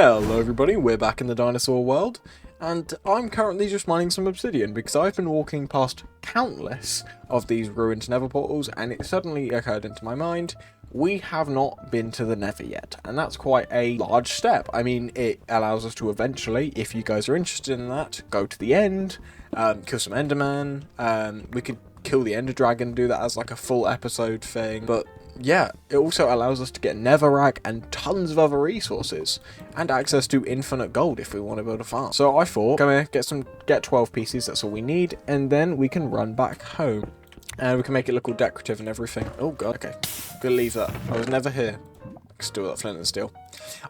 Hello everybody, we're back in the dinosaur world, and I'm currently just mining some obsidian because I've been walking past countless of these ruined nether portals, and it suddenly occurred into my mind, we have not been to the nether yet, and that's quite a large step. I mean, it allows us to eventually, if you guys are interested in that, go to the end, kill some enderman, we could kill the ender dragon, do that as like a full episode thing, but yeah, it also allows us to get NETHERRR and tons of other resources, and access to infinite gold if we want to build a farm. So I thought, come here, get 12 pieces, that's all we need, and then we can run back home. And we can make it look all decorative and everything. Oh god, okay. Gonna leave that. I was never here. Still that flint and steel.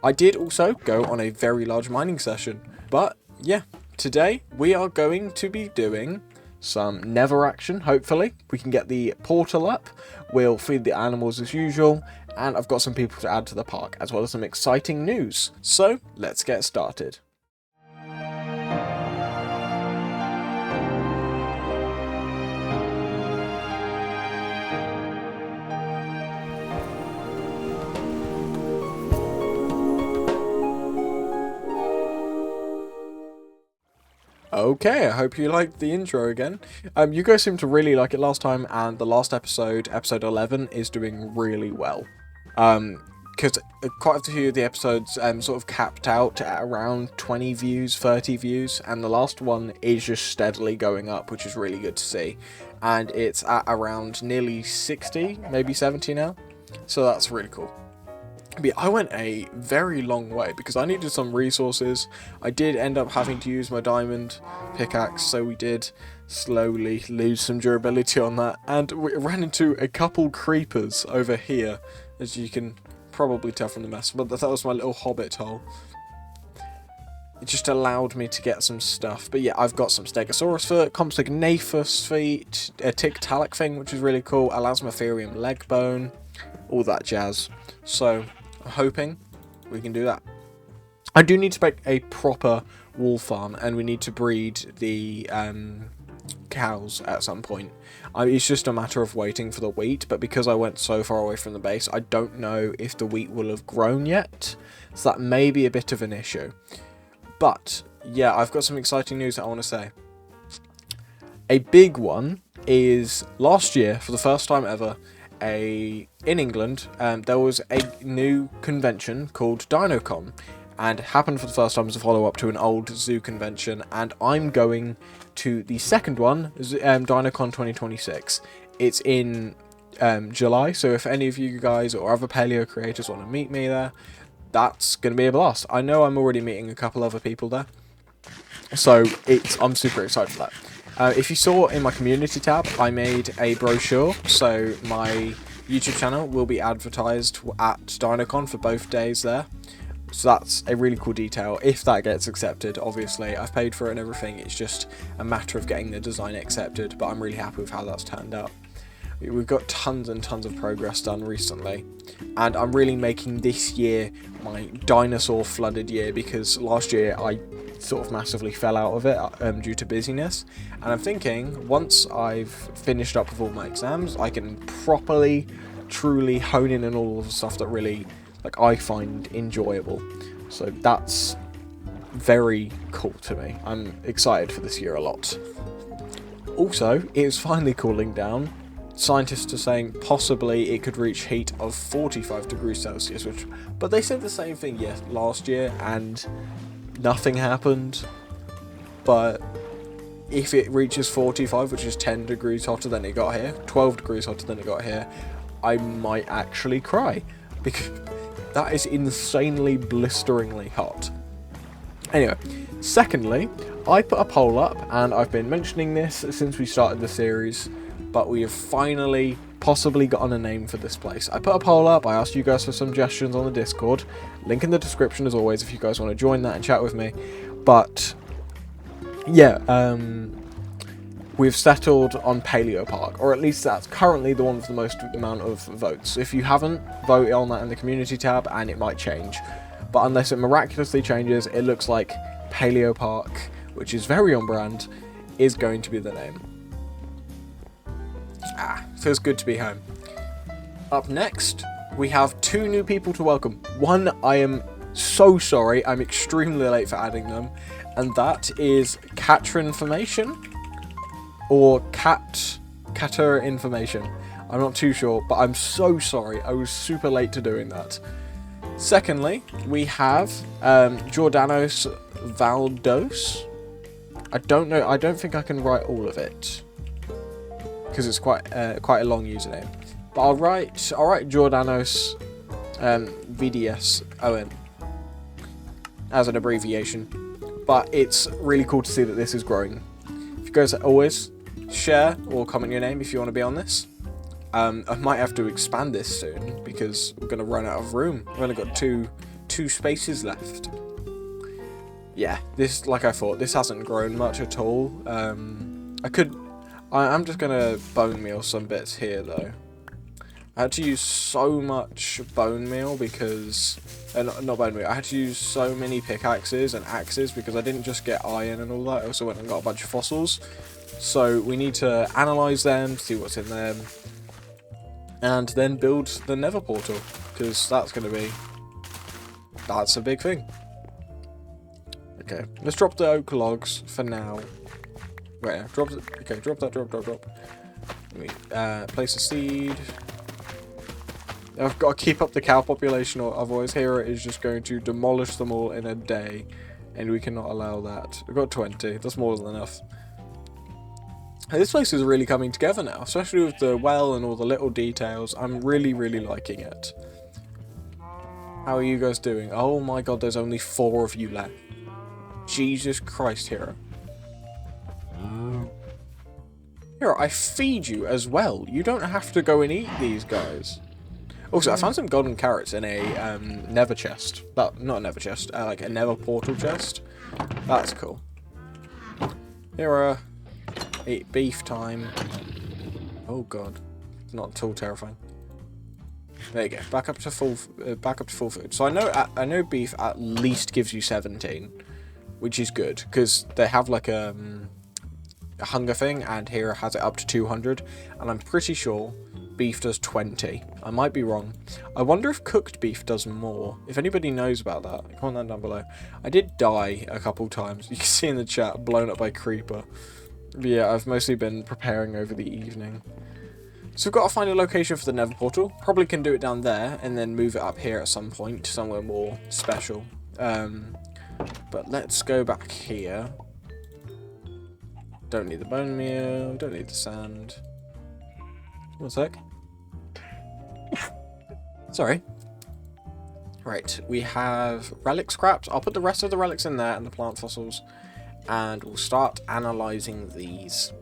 I did also go on a very large mining session, but yeah, today we are going to be doing some nether action, hopefully. We can get the portal up, we'll feed the animals as usual, and I've got some people to add to the park, as well as some exciting news. So, let's get started. Okay, I hope you liked the intro again. You guys seemed to really like it last time, and the last episode, episode 11, is doing really well. Because quite a few of the episodes sort of capped out at around 20 views, 30 views, and the last one is just steadily going up, which is really good to see. And it's at around nearly 60, maybe 70 now, so that's really cool. But I went a very long way because I needed some resources. I did end up having to use my diamond pickaxe, so we did slowly lose some durability on that. And we ran into a couple creepers over here, as you can probably tell from the mess. But that was my little hobbit hole. It just allowed me to get some stuff. But yeah, I've got some Stegosaurus foot, Compsognathus feet, a Tectonic thing, which is really cool, Elasmotherium leg bone, all that jazz. So I'm hoping we can do that. I do need to make a proper wool farm, and we need to breed the cows at some point. It's just a matter of waiting for the wheat, but because I went so far away from the base, I don't know if the wheat will have grown yet, so that may be a bit of an issue. But yeah, I've got some exciting news that I want to say. A big one is last year, for the first time ever, in England, there was a new convention called DinoCon, and it happened for the first time as a follow-up to an old zoo convention, and I'm going to the second one, DinoCon 2026. It's in July, so if any of you guys or other paleo creators want to meet me there, that's going to be a blast. I know I'm already meeting a couple other people there, so I'm super excited for that. If you saw in my community tab, I made a brochure, so my YouTube channel will be advertised at DinoCon for both days there. So that's a really cool detail, if that gets accepted. Obviously, I've paid for it and everything, it's just a matter of getting the design accepted, but I'm really happy with how that's turned out. We've got tons and tons of progress done recently, and I'm really making this year my dinosaur flooded year, because last year I sort of massively fell out of it due to busyness, and I'm thinking once I've finished up with all my exams, I can properly, truly hone in on all of the stuff that really I find enjoyable. So that's very cool to me. I'm excited for this year a lot. Also, it is finally cooling down. Scientists are saying possibly it could reach heat of 45 degrees Celsius, but they said the same thing last year and nothing happened. But if it reaches 45, which is 10 degrees hotter than it got here, 12 degrees hotter than it got here, I might actually cry, because that is insanely blisteringly hot. Anyway, secondly, I put a poll up, and I've been mentioning this since we started the series, but we have finally possibly gotten a name for this place. I put a poll up, I asked you guys for suggestions on the Discord, link in the description as always if you guys want to join that and chat with me. But yeah, we've settled on Paleo Park, or at least that's currently the one with the most amount of votes. If you haven't, vote on that in the community tab and it might change. But unless it miraculously changes, it looks like Paleo Park, which is very on brand, is going to be the name. Feels good to be home. Up next, we have two new people to welcome. One I am So sorry, I'm extremely late for adding them. And that is Catra information. Or Catter information. I'm not too sure, but I'm so sorry. I was super late to doing that. Secondly, we have Jordanos Valdos. I don't know. I don't think I can write all of it because it's quite a long username. But I'll write Jordanos VDS Owen as an abbreviation. But it's really cool to see that this is growing. If you guys always share or comment your name if you want to be on this. I might have to expand this soon because we're going to run out of room. We've only got two spaces left. Yeah, this, like I thought, this hasn't grown much at all. I'm just going to bone meal some bits here, though. I had to use so much bone meal because... not bone meal. I had to use so many pickaxes and axes because I didn't just get iron and all that. I also went and got a bunch of fossils. So we need to analyze them, see what's in them, and then build the Nether portal, because that's a big thing. Okay, let's drop the oak logs for now. Where? Drop it. Okay, drop that. Drop. Place a seed. I've got to keep up the cow population, or otherwise Hera is just going to demolish them all in a day, and we cannot allow that. We've got 20. That's more than enough. This place is really coming together now, especially with the well and all the little details. I'm really, really liking it. How are you guys doing? Oh my god, there's only 4 of you left. Jesus Christ, Hero. Hero, I feed you as well. You don't have to go and eat these guys. Also, I found some golden carrots in a nether chest. Not a nether chest, like a nether portal chest. That's cool. Hero. Eat beef time. Oh god, it's not at all terrifying. There you go. Back up to full food. So I know beef at least gives you 17, which is good because they have like a hunger thing, and here has it up to 200, and I'm pretty sure beef does 20. I might be wrong. I wonder if cooked beef does more. If anybody knows about that, comment down below. I did die a couple times. You can see in the chat, blown up by creeper. But yeah, I've mostly been preparing over the evening. So we've got to find a location for the Nether portal. Probably can do it down there and then move it up here at some point, somewhere more special. But let's go back here. Don't need the bone meal, don't need the sand. One sec. Sorry. Right, we have relic scraps. I'll put the rest of the relics in there and the plant fossils. And we'll start analysing these.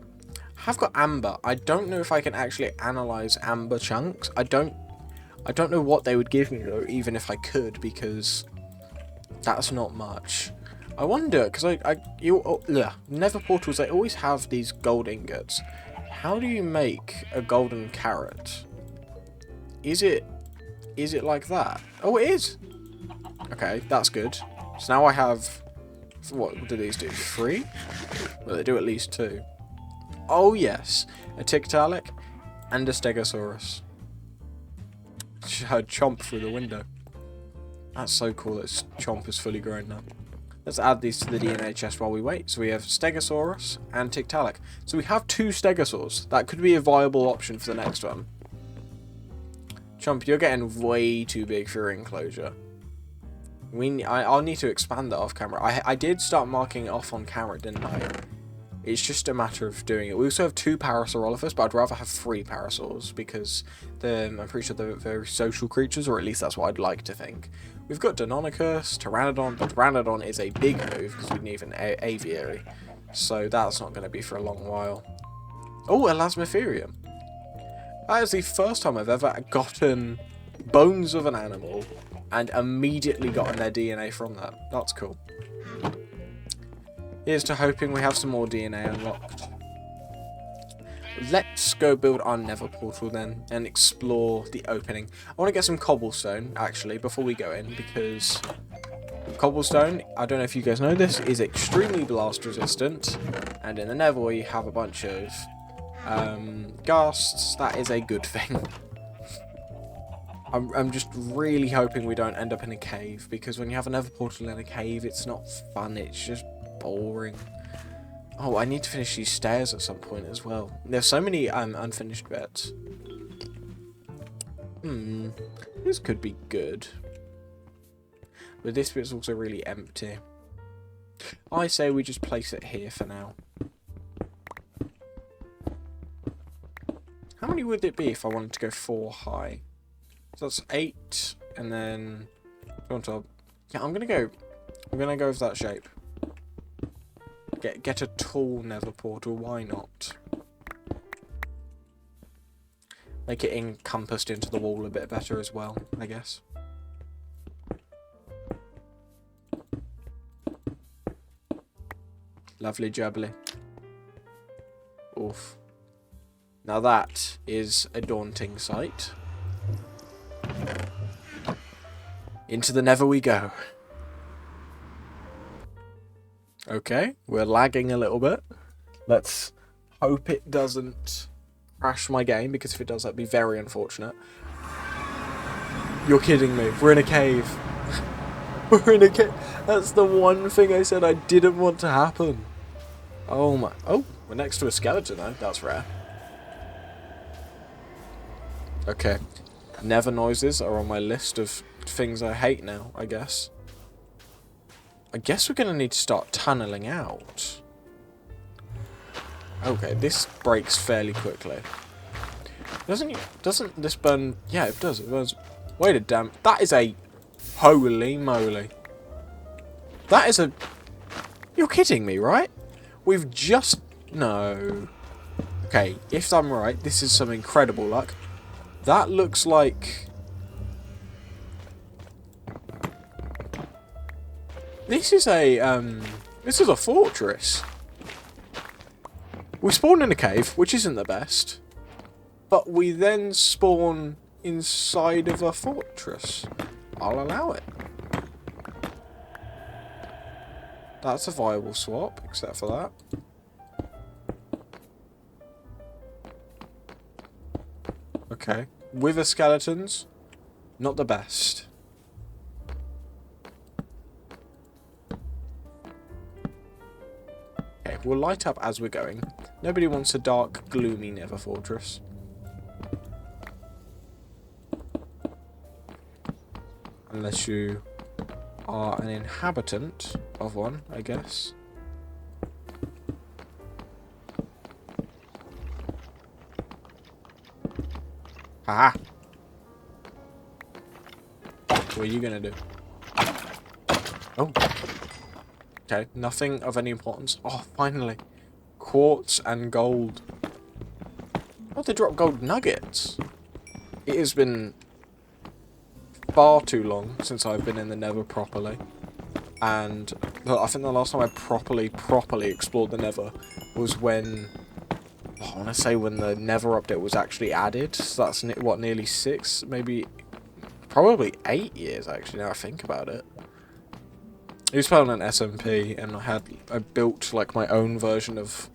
I've got amber. I don't know if I can actually analyse amber chunks. I don't know what they would give me though, even if I could, because that's not much. I wonder, because Nether portals, they always have these gold ingots. How do you make a golden carrot? Is it like that? Oh, it is. Okay, that's good. So now I have. What do these do? 3? Well, they do at least 2. Oh yes, a Tectonic and a Stegosaurus. Chomp through the window. That's so cool that Chomp is fully grown now. Let's add these to the DNA chest while we wait. So we have Stegosaurus and Tectonic. So we have 2 Stegosaurs. That could be a viable option for the next one. Chomp, you're getting way too big for your enclosure. I'll need to expand that off camera. I did start marking it off on camera, didn't I? It's just a matter of doing it. We also have 2 Parasaurolophus, but I'd rather have 3 Parasaurs because I'm pretty sure they're very social creatures, or at least that's what I'd like to think. We've got Deinonychus, Pteranodon, but Pteranodon is a big move because we need an aviary. So that's not going to be for a long while. Oh, Elasmotherium. That is the first time I've ever gotten bones of an animal and immediately gotten their DNA from that. That's cool. Here's to hoping we have some more DNA unlocked. Let's go build our Nether portal then and explore the opening. I want to get some cobblestone, actually, before we go in, because cobblestone, I don't know if you guys know this, is extremely blast resistant, and in the Nether where you have a bunch of ghasts, that is a good thing. I'm just really hoping we don't end up in a cave, because when you have a nether portal in a cave, it's not fun, it's just boring. Oh, I need to finish these stairs at some point as well. There's so many unfinished bits. This could be good. But this bit's also really empty. I say we just place it here for now. How many would it be if I wanted to go 4 high? So that's 8, and then on top. Yeah, I'm gonna go with that shape. Get a tall nether portal, why not? Make it encompassed into the wall a bit better as well, I guess. Lovely jubbly. Oof. Now that is a daunting sight. Into the nether we go. Okay, we're lagging a little bit. Let's hope it doesn't crash my game, because if it does, that'd be very unfortunate. You're kidding me. We're in a cave. We're in a cave. That's the one thing I said I didn't want to happen. Oh my. Oh, we're next to a skeleton though. That's rare. Okay. Nether noises are on my list of things I hate now, I guess. I guess we're going to need to start tunneling out. Okay, this breaks fairly quickly. Doesn't this burn? Yeah, it does. It burns. Wait a damn. That is a... Holy moly. That is a... You're kidding me, right? We've just... No. Okay, if I'm right, this is some incredible luck. That looks like... This is a fortress. We spawn in a cave, which isn't the best, but we then spawn inside of a fortress. I'll allow it. That's a viable swap, except for that. Okay. Wither skeletons, not the best. Okay, we'll light up as we're going. Nobody wants a dark, gloomy nether fortress. Unless you are an inhabitant of one, I guess. Ah! What are you gonna do? Oh. Okay, nothing of any importance. Oh, finally. Quartz and gold. Oh, they drop gold nuggets. It has been far too long since I've been in the Nether properly. And I think the last time I properly explored the Nether was when... I want to say when the Nether update was actually added. So that's, what, nearly 6? Maybe... Probably 8 years, actually, now I think about it. I was playing on an SMP, and I built, like, my own version of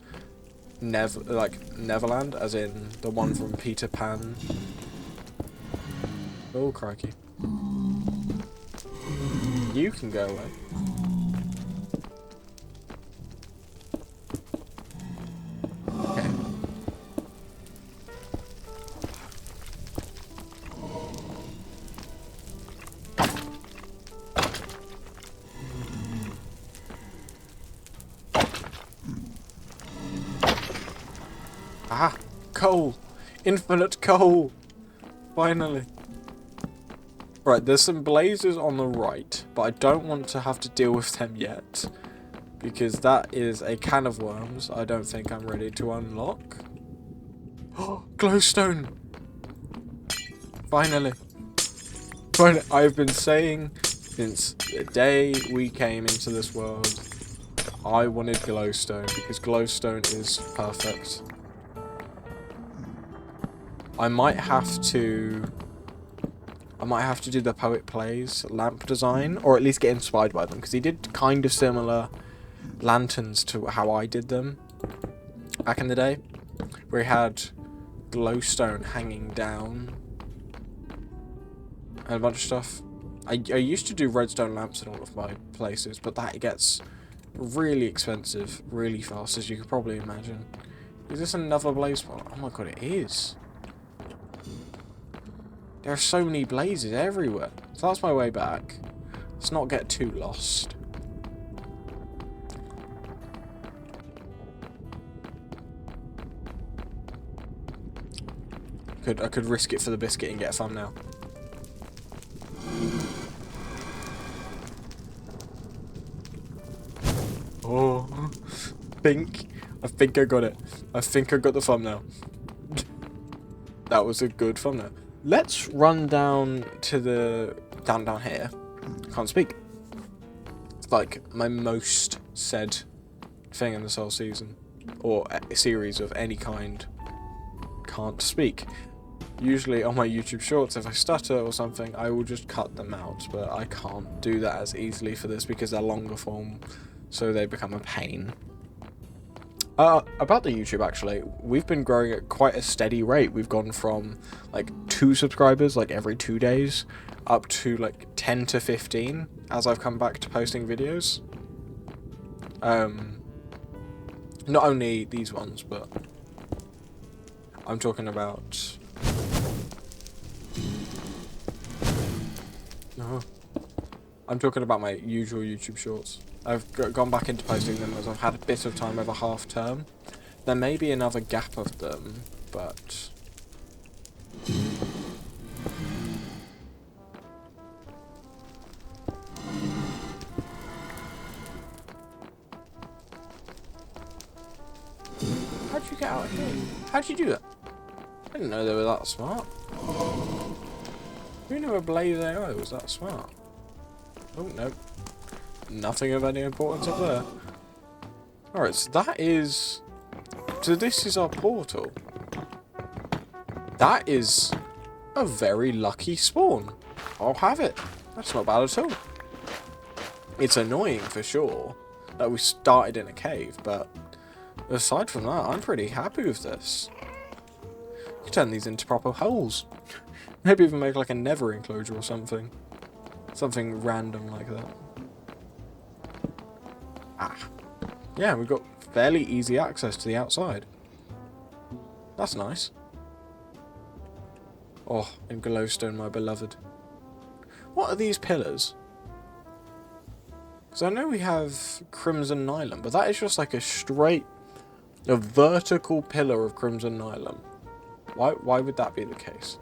Neverland, as in the one from Peter Pan. Oh, crikey. You can go away. Okay. Ah! Coal! Infinite coal! Finally. Right, there's some blazes on the right, but I don't want to have to deal with them yet. Because that is a can of worms I don't think I'm ready to unlock. Oh, glowstone! Finally. Finally. I've been saying since the day we came into this world, I wanted glowstone, because glowstone is perfect. I might have to do the Poet Plays lamp design, or at least get inspired by them, because he did kind of similar lanterns to how I did them back in the day, where he had glowstone hanging down. and a bunch of stuff. I used to do redstone lamps in all of my places, but that gets really expensive really fast, as you could probably imagine. Is this another blaze spot? Oh my god, it is. There are so many blazes everywhere. So that's my way back. Let's not get too lost. I could risk it for the biscuit and get a thumbnail. Oh, I think I got it. I think I got the thumbnail. That was a good thumbnail. Let's run down to the down here. Can't speak. It's like my most said thing in this whole season or a series of any kind. Can't speak. Usually on my YouTube shorts, if I stutter or something, I will just cut them out, but I can't do that as easily for this because they're longer form, so they become a pain. About the YouTube, actually, we've been growing at quite a steady rate. We've gone from like 2 subscribers like every 2 days up to like 10 to 15 as I've come back to posting videos. Not only these ones, but I'm talking about... I'm talking about my usual YouTube shorts. I've gone back into posting them as I've had a bit of time over half term. There may be another gap of them, but... How'd you get out here? How'd you do that? I didn't know they were that smart. Who knew a Blaze AI was that smart? Oh, no. Nothing of any importance up there. Alright, so that is... So this is our portal. That is a very lucky spawn. I'll have it. That's not bad at all. It's annoying for sure that we started in a cave, but aside from that, I'm pretty happy with this. You can turn these into proper holes. Maybe even make like a Nether enclosure or something. Something random like that. Ah. Yeah, we've got fairly easy access to the outside. That's nice. Oh, and glowstone, my beloved. What are these pillars? Because I know we have crimson nylon, but that is just like a vertical pillar of crimson nylon. Why would that be the case?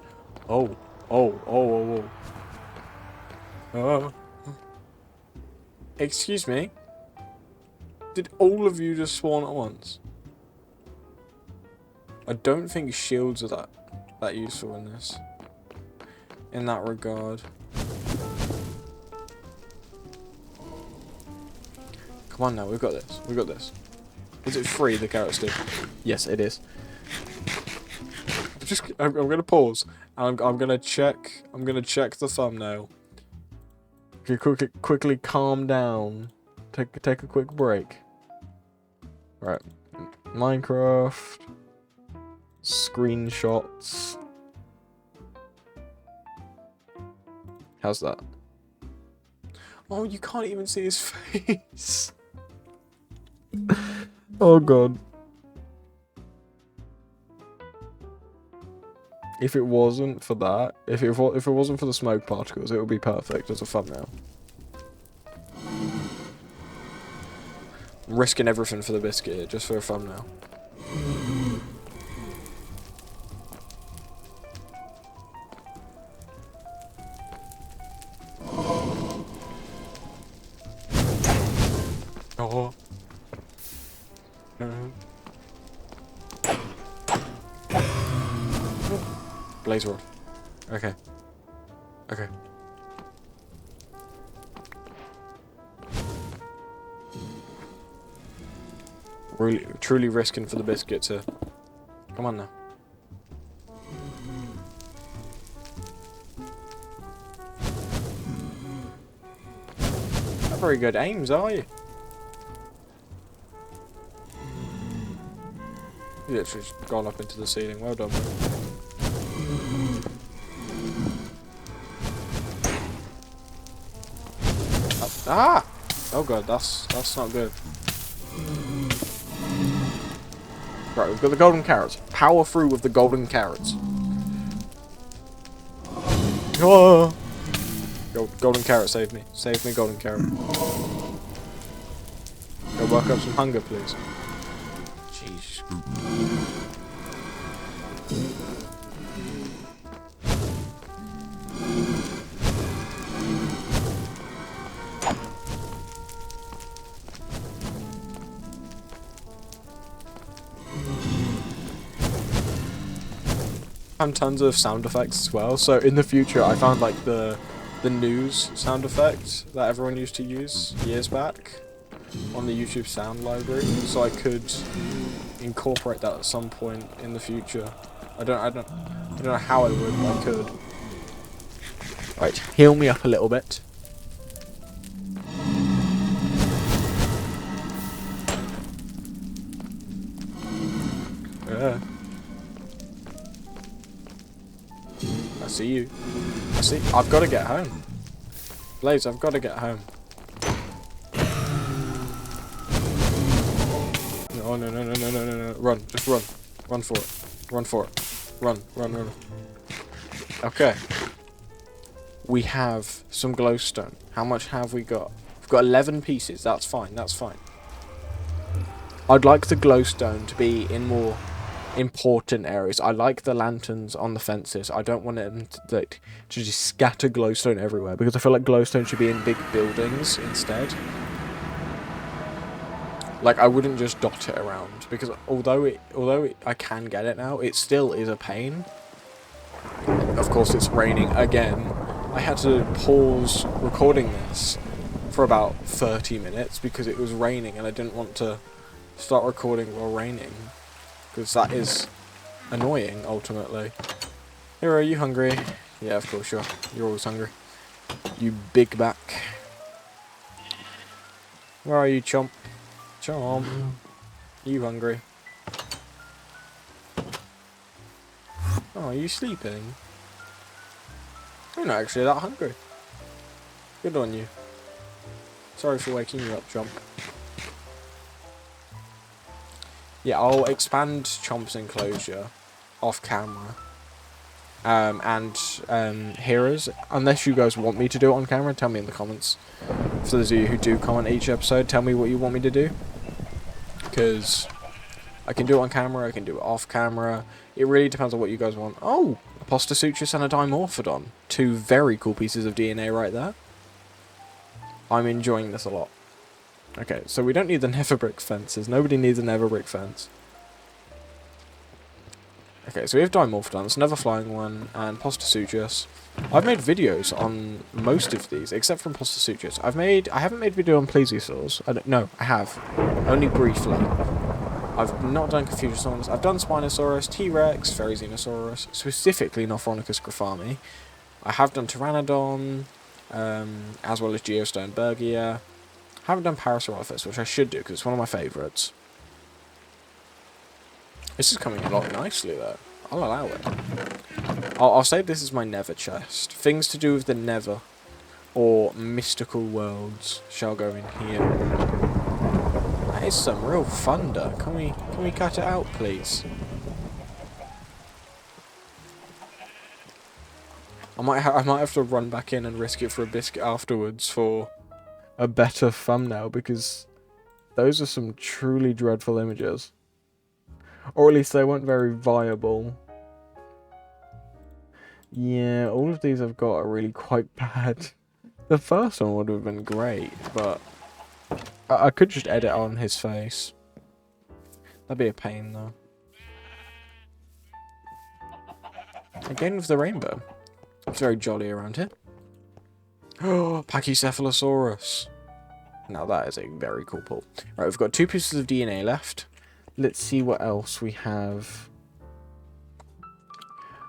Oh. Excuse me? Did all of you just spawn at once? I don't think shields are that useful in that regard. Come on now, we've got this. We've got this. Is it free, the carrot stick? Yes, it is. I'm gonna pause. And I'm gonna check the thumbnail. Quickly calm down. Take a quick break. Right. Minecraft. Screenshots. How's that? Oh, you can't even see his face. Oh god. If it wasn't for that, if it wasn't for the smoke particles, it would be perfect as a thumbnail. I'm risking everything for the biscuit here, just for a thumbnail. Oh. Blaze rod. Okay. Okay. Really, truly risking for the biscuits here. Come on now. Not very good aims, are you? You literally just gone up into the ceiling. Well done, mate. Ah! Oh god, that's not good. Right, we've got the golden carrots. Power through with the golden carrots. Oh! Golden carrot, save me. Save me, golden carrot. Go work up some hunger, please. Jeez. And tons of sound effects as well. So in the future, I found like the news sound effect that everyone used to use years back on the YouTube sound library. So I could incorporate that at some point in the future. I don't know how I would, but I could. Right, heal me up a little bit. Yeah. I see you. I see. I've got to get home. Blaze, I've got to get home. No, no, no, no, no, no, no, no. Run. Just run. Run for it. Run for it. Run, run, run. Okay. We have some glowstone. How much have we got? We've got 11 pieces. That's fine. That's fine. I'd like the glowstone to be in more important areas. I like the lanterns on the fences. I don't want them to just scatter glowstone everywhere, because I feel like glowstone should be in big buildings instead. Like, I wouldn't just dot it around, because although I can get it now, it still is a pain. Of course, it's raining again. I had to pause recording this for about 30 minutes because it was raining and I didn't want to start recording while raining, because that is annoying, ultimately. Here, are you hungry? Yeah, of course you're always hungry. You big back. Where are you, chomp? Chomp. You hungry? Oh, are you sleeping? You're not actually that hungry. Good on you. Sorry for waking you up, Chomp. Yeah, I'll expand Chomp's enclosure off camera. Heroes, unless you guys want me to do it on camera, tell me in the comments. For those of you who do comment each episode, tell me what you want me to do. Because I can do it on camera, I can do it off camera. It really depends on what you guys want. Oh! A Postasuchus and a Dimorphodon. Two very cool pieces of DNA right there. I'm enjoying this a lot. Okay, so we don't need the nether brick fences. Nobody needs a nether brick fence. Okay, so we have Dimorphodons, another flying one, and Postasuchus. I've made videos on most of these, except for Postasuchus. I haven't made a video on Plesiosaurs. No, I have. Only briefly. I've not done Confuciusaurus. I've done Spinosaurus, T-Rex, Ferrozenosaurus, specifically Northronicus graphami. I have done Pteranodon, as well as Geosternbergia. I haven't done Parasaurolophus, which I should do because it's one of my favourites. This is coming along nicely, though. I'll allow it. I'll say this is my Nether chest. Things to do with the Nether or mystical worlds shall go in here. That is some real thunder. Can we cut it out, please? I might have to run back in and risk it for a biscuit afterwards for a better thumbnail, because those are some truly dreadful images. Or at least they weren't very viable. Yeah, all of these I've got are really quite bad. The first one would have been great, but I could just edit on his face. That'd be a pain, though. Again with the rainbow. It's very jolly around here. Oh, Pachycephalosaurus. Now that is a very cool pull. Right, we've got 2 pieces of DNA left. Let's see what else we have.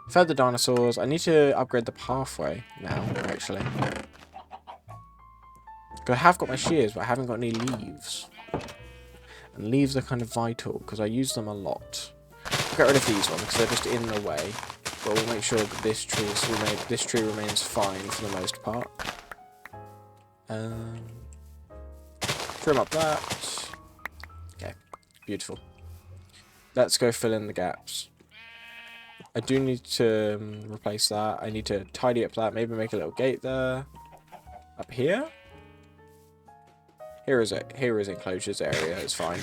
Further dinosaurs. I need to upgrade the pathway now, actually. Because I have got my shears, but I haven't got any leaves. And leaves are kind of vital, because I use them a lot. I'll get rid of these ones, because they're just in the way. But we'll make sure that this tree remains fine for the most part. Trim up that. Okay, beautiful. Let's go fill in the gaps. I do need to replace that. I need to tidy up that. Maybe make a little gate there. Up here? Here is it. Here is enclosures area. It's fine.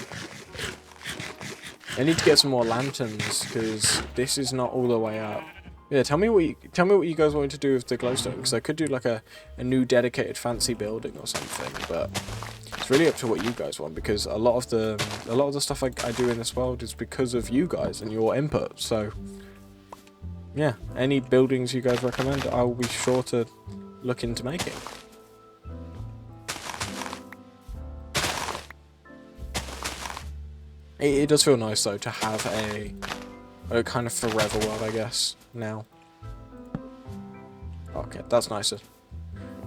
I need to get some more lanterns because this is not all the way up. Yeah, tell me what you guys want to do with the glowstone, because I could do like a new dedicated fancy building or something, but it's really up to what you guys want, because a lot of the stuff I do in this world is because of you guys and your input. So yeah, any buildings you guys recommend, I will be sure to look into making. It does feel nice though to have a kind of forever world, I guess, now. Okay, that's nicer.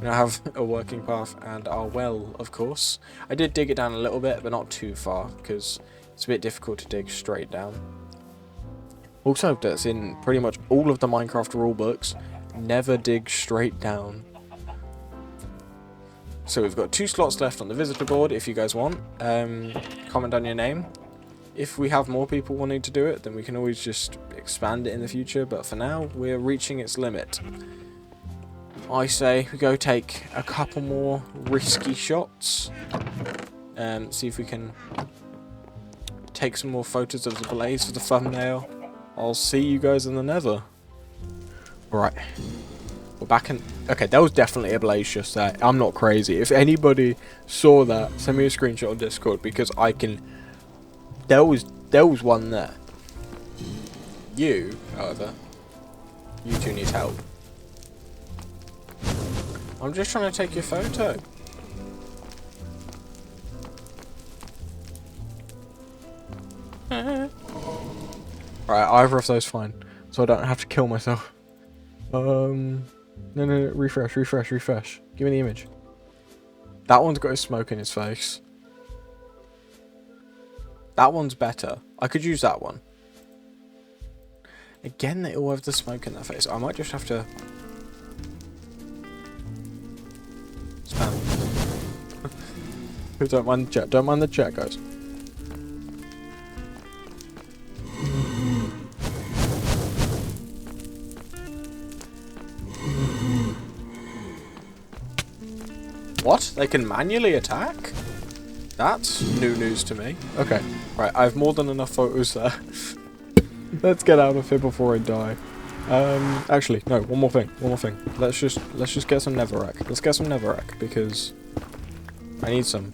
Now I have a working path and our well, of course. I did dig it down a little bit, but not too far, because it's a bit difficult to dig straight down. Also, that's in pretty much all of the Minecraft rulebooks. Never dig straight down. So we've got 2 slots left on the visitor board if you guys want. Comment down your name. If we have more people wanting to do it, then we can always just expand it in the future. But for now, we're reaching its limit. I say we go take a couple more risky shots. See if we can take some more photos of the blaze for the thumbnail. I'll see you guys in the Nether. Alright. We're back in... Okay, that was definitely a blaze just there. I'm not crazy. If anybody saw that, send me a screenshot on Discord, because I can... There was one there. You, however, you two need help. I'm just trying to take your photo. Alright, either of those fine. So I don't have to kill myself. No, refresh. Give me the image. That one's got his smoke in his face. That one's better. I could use that one. Again, they all have the smoke in their face. I might just have to... spam. Don't mind the chat. Don't mind the chat, guys. What? They can manually attack? That's new news to me. Okay, right, I have more than enough photos there. Let's get out of here before I die. Actually, no, one more thing. Let's just get some NETHERRR. Let's get some NETHERRR, because I need some.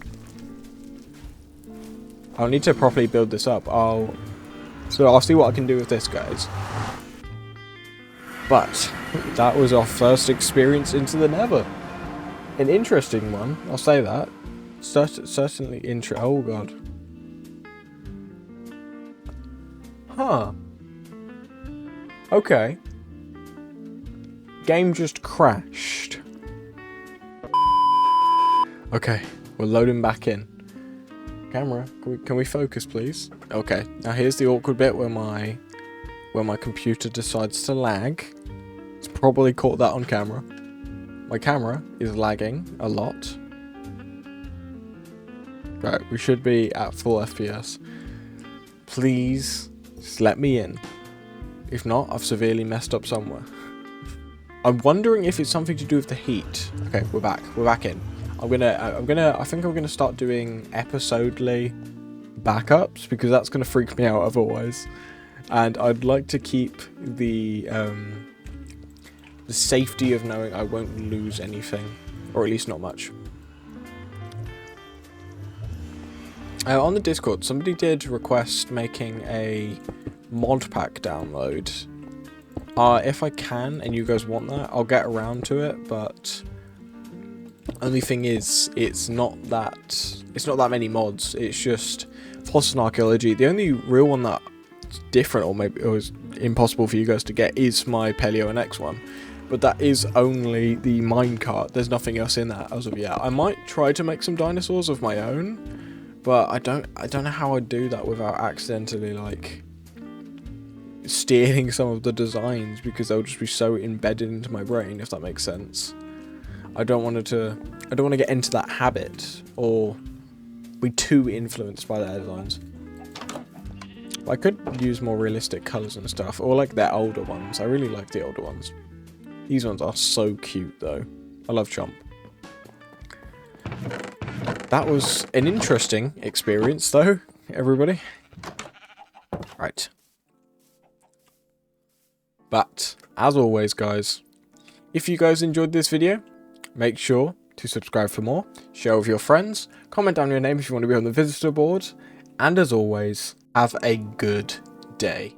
I'll need to properly build this up. So I'll see what I can do with this, guys. But that was our first experience into the Nether. An interesting one, I'll say that. Certainly oh god. Huh. Okay. Game just crashed. Okay, we're loading back in. Camera, can we focus, please? Okay, now here's the awkward bit where my computer decides to lag. It's probably caught that on camera. My camera is lagging a lot. Right, we should be at full FPS. Please, just let me in. If not, I've severely messed up somewhere. I'm wondering if it's something to do with the heat. Okay, we're back. We're back in. I think I'm gonna start doing episodely backups, because that's gonna freak me out otherwise. And I'd like to keep the safety of knowing I won't lose anything, or at least not much. On the Discord, somebody did request making a mod pack download. If I can, and you guys want that, I'll get around to it, but only thing is, it's not that many mods. It's just Fossil and Archaeology. The only real one that's different, or maybe it was impossible for you guys to get, is my Paleo and X one. But that is only the minecart. There's nothing else in that as of yet. I might try to make some dinosaurs of my own, but I don't know how I'd do that without accidentally, like, stealing some of the designs, because they'll just be so embedded into my brain, if that makes sense. I don't want to get into that habit, or be too influenced by their designs. I could use more realistic colours and stuff, or like their older ones. I really like the older ones. These ones are so cute though. I love Chomp. That was an interesting experience though, everybody. Right. But, as always guys, if you guys enjoyed this video, make sure to subscribe for more, share with your friends, comment down your name if you want to be on the visitor board, and as always, have a good day.